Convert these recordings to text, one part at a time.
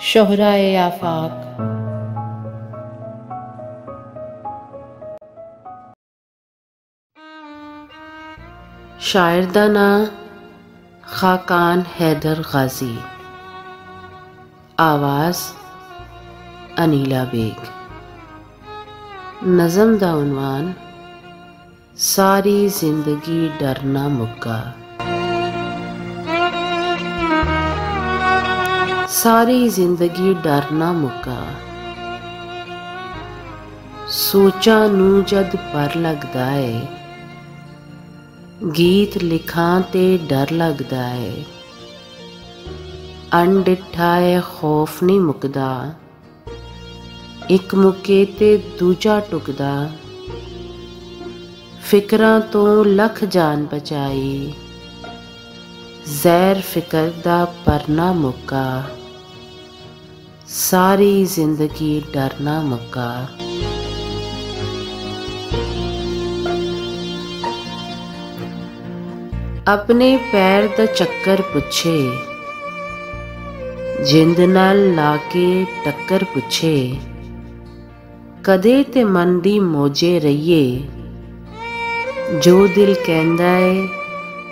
शोहराए आफाक। शायर दा नां खाकान हैदर गाजी। आवाज़ अनीला बेग। नज़म दा उन्वान सारी जिंदगी डरना मुक्का। सारी जिंदगी डरना मुक्का। सोचा नू जद पर लगदा है, गीत लिखां ते डर लगदा है। अनडिठा है खौफ नहीं मुकदा, एक मुके ते दूजा टुकदा। फिकरां तो लख जान बचाई, जहर फिकर दा परना मुक्का। सारी जिंदगी डरना मुक्का। अपने पैर दा चक्कर पुछे, जिंद नाल लाके टक्कर पुछे। कदे ते मन दी मौजे रहिए, जो दिल कहंदा है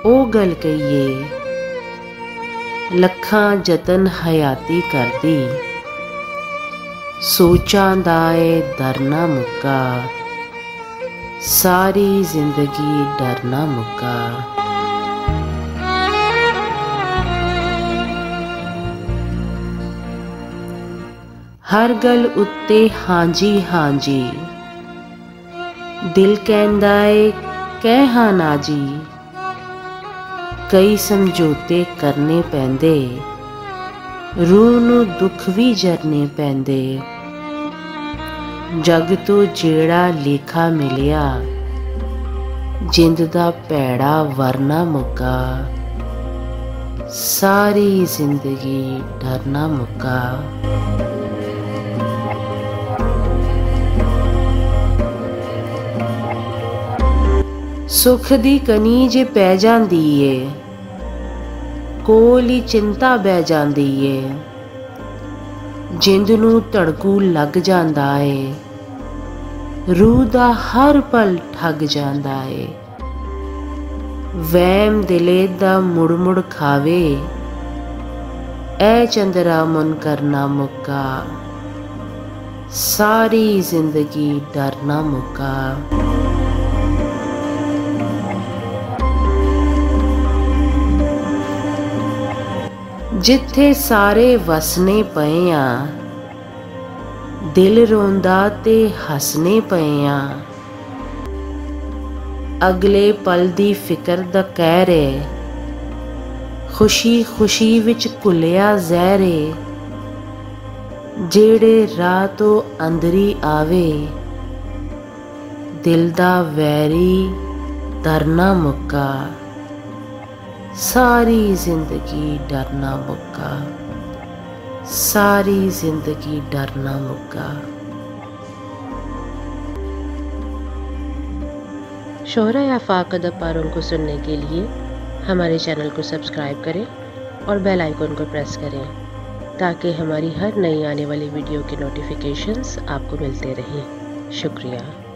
ओ गल कहिए। लखां जतन हयाती करदी, सोचां दा है डरना मुक्का। सारी जिंदगी डरना मुक्का। हर गल उत्ते हांजी हांजी, दिल कहंदा है कह हां ना जी। कई समझौते करने पैंदे, रूह नू दुख भी जरने पैंदे। जग तो जेड़ा लेखा मिलिया, जिंद दा भैड़ा वरना मुक्का। सारी जिंदगी डरना मुक्का। सुख दी कनी जे पै जांदी ए, कोल ही चिंता बह जांदी ए। जिंद नू धड़कू लग जांदा है, रूह दा हर पल ठग जांदा है। वहम दिले दा मुड़ मुड़ खावे, ऐ चंदरा मुन करना मुक्का। सारी जिंदगी डरना मुक्का। जिथे सारे वसने पए आ, दिल रोंदा ते हसने पए आ। अगले पल दी फिकर दा कहर है, खुशी खुशी विच घुलिया जहर है। जेड़े राह तो अंदरी आवे, दिल दा वैरी डरना मुक्का। सारी जिंदगी डरना मुक्का। सारी जिंदगी डरना मुक्का। शोहराए आफाक अदबारों को सुनने के लिए हमारे चैनल को सब्सक्राइब करें और बेल आइकन को प्रेस करें, ताकि हमारी हर नई आने वाली वीडियो के नोटिफिकेशंस आपको मिलते रहें। शुक्रिया।